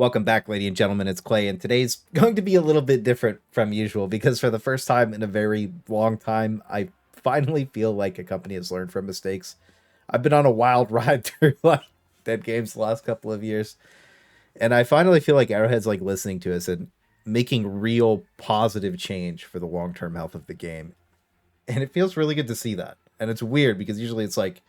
Welcome back, ladies and gentlemen. It's Clay, and today's going to be a little bit different from usual because for the first time in a very long time, I finally feel like a company has learned from mistakes. I've been on a wild ride through like dead games the last couple of years, and I finally feel like Arrowhead's like listening to us and making real positive change for the long-term health of the game. And it feels really good to see that. And it's weird because usually it's like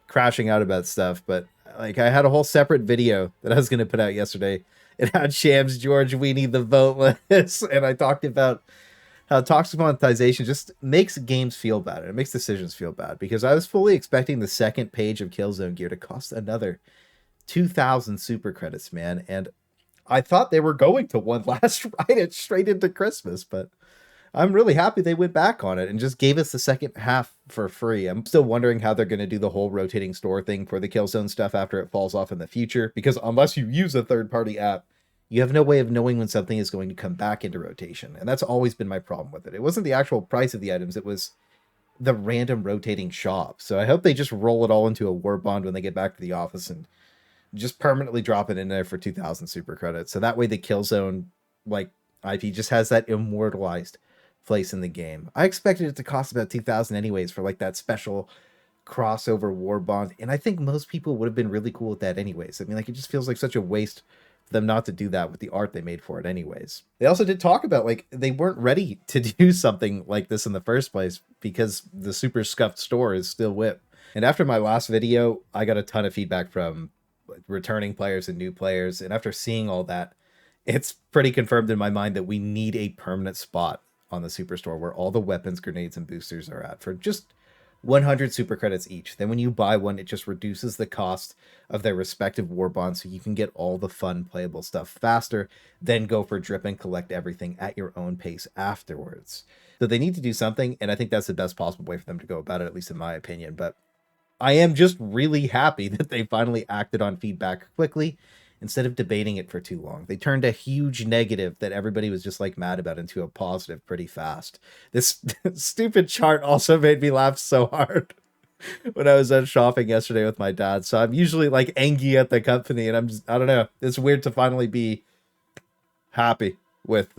crashing out about stuff, but like I had a whole separate video that I was going to put out yesterday. It had Shams George We Need the Vote list, and I talked about how toxic monetization just makes games feel bad. It makes decisions feel bad because I was fully expecting the second page of Killzone gear to cost another 2,000 super credits, man, and I thought they were going to one last ride it straight into Christmas, but I'm really happy they went back on it and just gave us the second half for free. I'm still wondering how they're going to do the whole rotating store thing for the Killzone stuff after it falls off in the future, because unless you use a third-party app, you have no way of knowing when something is going to come back into rotation. And that's always been my problem with it. It wasn't the actual price of the items, it was the random rotating shop. So I hope they just roll it all into a war bond when they get back to the office and just permanently drop it in there for 2,000 super credits. So that way the Killzone like IP just has that immortalized place in the game. I expected it to cost about 2,000 anyways for like that special crossover war bond, and I think most people would have been really cool with that anyways. I mean, like, it just feels like such a waste for them not to do that with the art they made for it anyways. They also did talk about like they weren't ready to do something like this in the first place because the super scuffed store is still whip. And after my last video, I got a ton of feedback from returning players and new players, and after seeing all that, it's pretty confirmed in my mind that we need a permanent spot on the superstore where all the weapons, grenades, and boosters are at for just 100 super credits each. Then when you buy one, it just reduces the cost of their respective war bonds so you can get all the fun playable stuff faster, then go for drip and collect everything at your own pace afterwards. So they need to do something, and I think that's the best possible way for them to go about it, at least in my opinion. But I am just really happy that they finally acted on feedback quickly instead of debating it for too long. They turned a huge negative that everybody was just like mad about into a positive pretty fast. This stupid chart also made me laugh so hard when I was out shopping yesterday with my dad. So I'm usually like angry at the company, and I don't know. It's weird to finally be happy with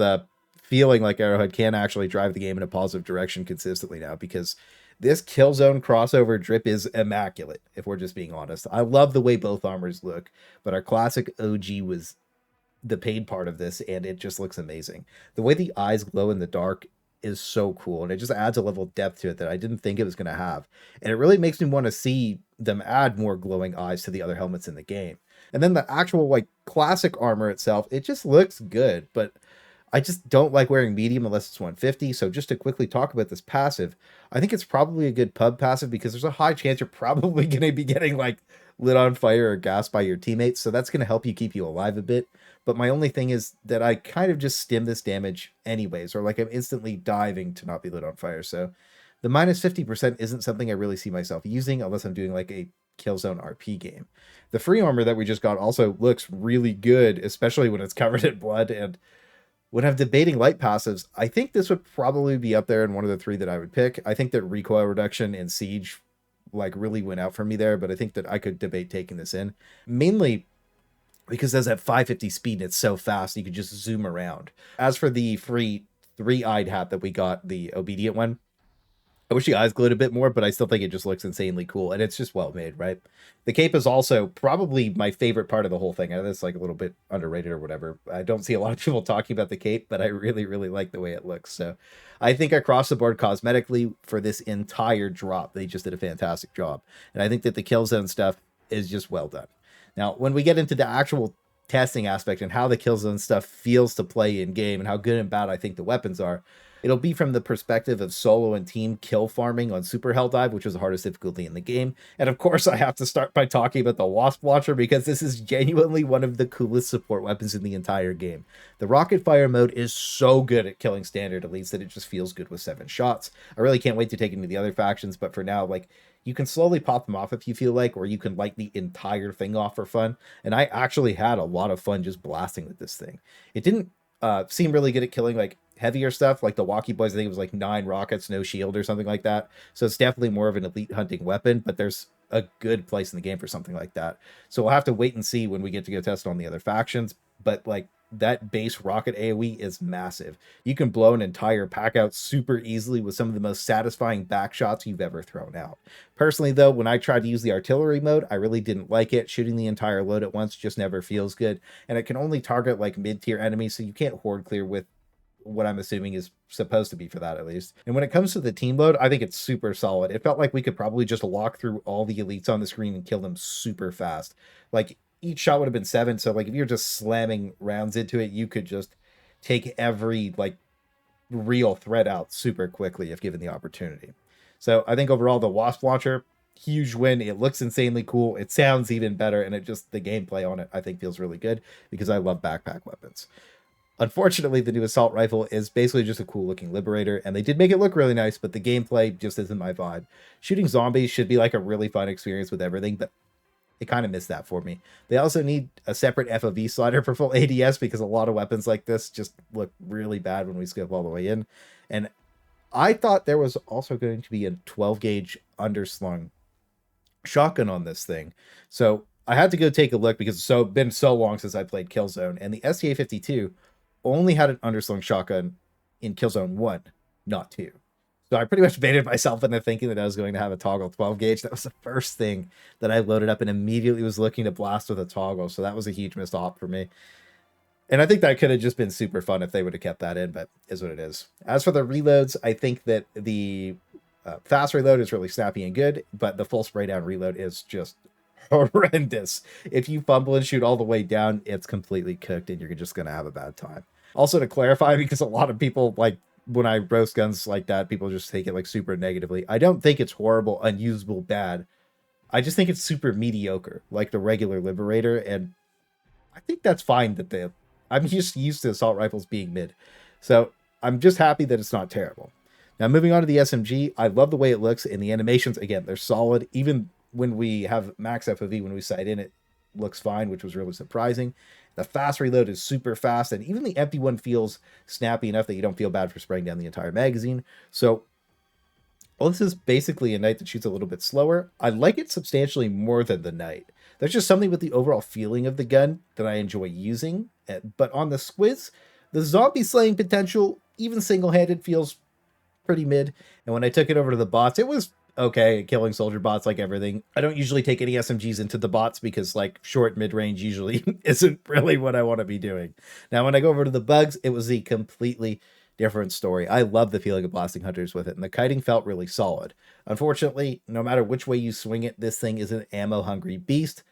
feeling like Arrowhead can actually drive the game in a positive direction consistently now, because this Killzone crossover drip is immaculate, if we're just being honest. I love the way both armors look, but our classic OG was the paid part of this, and it just looks amazing. The way the eyes glow in the dark is so cool, and it just adds a level of depth to it that I didn't think it was going to have. And it really makes me want to see them add more glowing eyes to the other helmets in the game. And then the actual like classic armor itself, it just looks good, but I just don't like wearing medium unless it's 150. So just to quickly talk about this passive, I think it's probably a good pub passive because there's a high chance you're probably going to be getting like lit on fire or gassed by your teammates. So that's going to help you keep you alive a bit. But my only thing is that I kind of just stim this damage anyways, or like I'm instantly diving to not be lit on fire. So the minus 50% isn't something I really see myself using unless I'm doing like a Killzone RP game. The free armor that we just got also looks really good, especially when it's covered in blood. And when I'm debating light passives, I think this would probably be up there in one of the three that I would pick. I think that recoil reduction and siege like really went out for me there, but I think that I could debate taking this in. Mainly because there's that 550 speed and it's so fast, you could just zoom around. As for the free three-eyed hat that we got, the obedient one, I wish the eyes glowed a bit more, but I still think it just looks insanely cool, and it's just well made, right? The cape is also probably my favorite part of the whole thing. I know it's like a little bit underrated or whatever. I don't see a lot of people talking about the cape, but I really, really like the way it looks. So I think across the board cosmetically for this entire drop, they just did a fantastic job. And I think that the Killzone stuff is just well done. Now, when we get into the actual testing aspect and how the Killzone stuff feels to play in game and how good and bad I think the weapons are, it'll be from the perspective of solo and team kill farming on Super Helldive, which was the hardest difficulty in the game. And of course, I have to start by talking about the WASP Launcher because this is genuinely one of the coolest support weapons in the entire game. The rocket fire mode is so good at killing standard elites that it just feels good with 7 shots. I really can't wait to take it into the other factions, but for now, like, you can slowly pop them off if you feel like, or you can light the entire thing off for fun. And I actually had a lot of fun just blasting with this thing. It didn't seem really good at killing like heavier stuff, like the Walkie Boys. I think it was like 9 rockets, no shield or something like that. So it's definitely more of an elite hunting weapon, but there's a good place in the game for something like that. So we'll have to wait and see when we get to go test on the other factions. but like that base rocket AoE is massive. You can blow an entire pack out super easily with some of the most satisfying back shots you've ever thrown out. Personally, though, when I tried to use the artillery mode, I really didn't like it. Shooting the entire load at once just never feels good, and it can only target like mid-tier enemies, so you can't horde clear with what I'm assuming is supposed to be for that, at least. And when it comes to the team load, I think it's super solid. It felt like we could probably just walk through all the elites on the screen and kill them super fast. Like, each shot would have been 7, so like if you're just slamming rounds into it, you could just take every like real threat out super quickly if given the opportunity. So I think overall the WASP Launcher, huge win. It looks insanely cool. It sounds even better, and it just, the gameplay on it I think feels really good because I love backpack weapons. Unfortunately, the new assault rifle is basically just a cool looking Liberator, and they did make it look really nice, but the gameplay just isn't my vibe. Shooting zombies should be like a really fun experience with everything, but it kind of missed that for me. They also need a separate FOV slider for full ADS because a lot of weapons like this just look really bad when we skip all the way in. And I thought there was also going to be a 12 gauge underslung shotgun on this thing. So I had to go take a look because it's been so long since I played Killzone, and the STA-52 only had an underslung shotgun in Killzone 1, not 2. So I pretty much baited myself into thinking that I was going to have a toggle 12 gauge. That was the first thing that I loaded up and immediately was looking to blast with a toggle. So that was a huge missed op for me. And I think that could have just been super fun if they would have kept that in, but is what it is. As for the reloads, I think that the fast reload is really snappy and good, but the full spray down reload is just horrendous. If you fumble and shoot all the way down, it's completely cooked and you're just going to have a bad time. Also, to clarify, because a lot of people, like, when I roast guns like that, people just take it like super negatively. I don't think it's horrible, unusable, bad. I just think it's super mediocre, like the regular Liberator, and I think that's fine that I'm just used to assault rifles being mid. So I'm just happy that it's not terrible. Now, moving on to the SMG, I love the way it looks, and the animations, again, they're solid. Even when we have max FOV, when we sight in, it looks fine, which was really surprising. The fast reload is super fast, and even the empty one feels snappy enough that you don't feel bad for spraying down the entire magazine. So, well, this is basically a knight that shoots a little bit slower. I like it substantially more than the knight. There's just something with the overall feeling of the gun that I enjoy using. But on the Squiz, the zombie slaying potential, even single-handed, feels pretty mid. And when I took it over to the bots, it was okay, killing soldier bots like everything. I don't usually take any SMGs into the bots because like short mid-range usually isn't really what I want to be doing. Now, when I go over to the bugs, it was a completely different story. I love the feeling of blasting hunters with it, and the kiting felt really solid. Unfortunately, no matter which way you swing it, this thing is an ammo-hungry beast,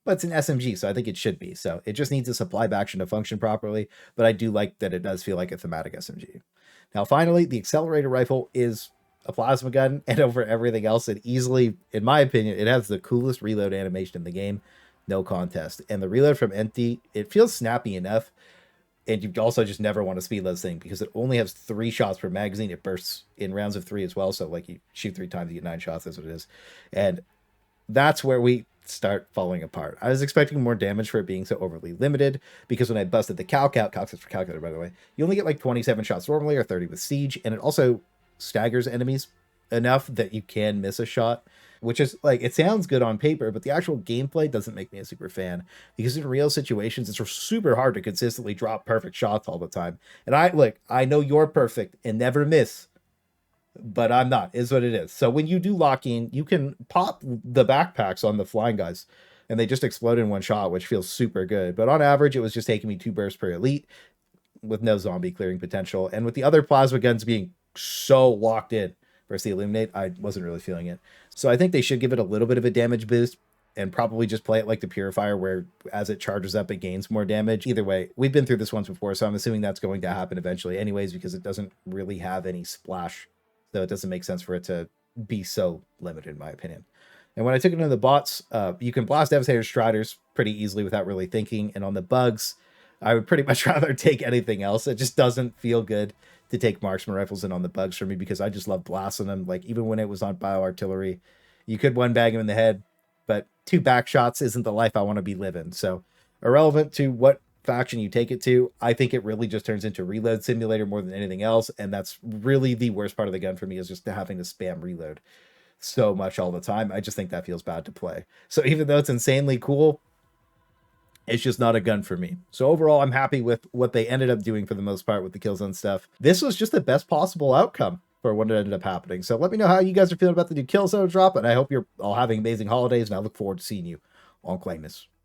but it's an SMG, so I think it should be. So it just needs a supply action to function properly, but I do like that it does feel like a thematic SMG. Now, finally, the Accelerator rifle is a plasma gun, and over everything else, it easily, in my opinion, it has the coolest reload animation in the game, no contest. And the reload from empty, it feels snappy enough, and you also just never want to speed load this thing because it only has 3 shots per magazine. It bursts in rounds of 3 as well, so like you shoot 3 times, you get 9 shots, that's what it is. And that's where we start falling apart. I was expecting more damage for it being so overly limited, because when I busted the calc out, calc is for calculator, by the way, you only get like 27 shots normally or 30 with siege, and it also staggers enemies enough that you can miss a shot, which is like, it sounds good on paper, but the actual gameplay doesn't make me a super fan, because in real situations it's super hard to consistently drop perfect shots all the time. And I know you're perfect and never miss, but I'm not, is what it is. So when you do lock in, you can pop the backpacks on the flying guys and they just explode in one shot, which feels super good. But on average, it was just taking me 2 bursts per elite with no zombie clearing potential. And with the other plasma guns being so locked in versus the illuminate, I wasn't really feeling it. So I think they should give it a little bit of a damage boost and probably just play it like the purifier, where as it charges up, it gains more damage. Either way, we've been through this once before, so I'm assuming that's going to happen eventually anyways, because it doesn't really have any splash. So it doesn't make sense for it to be so limited, in my opinion. And when I took it into the bots, you can blast Devastator Striders pretty easily without really thinking. And on the bugs, I would pretty much rather take anything else. It just doesn't feel good to take marksman rifles in on the bugs for me, because I just love blasting them. Like, even when it was on bio artillery, you could one bag him in the head, but 2 back shots isn't the life I want to be living. So irrelevant to what faction you take it to, I think it really just turns into reload simulator more than anything else, and that's really the worst part of the gun for me, is just having to spam reload so much all the time. I just think that feels bad to play. So even though it's insanely cool, It's just not a gun for me. So overall, I'm happy with what they ended up doing for the most part with the Killzone stuff. This was just the best possible outcome for what ended up happening. So let me know how you guys are feeling about the new Killzone drop, and I hope you're all having amazing holidays, and I look forward to seeing you on Claymous.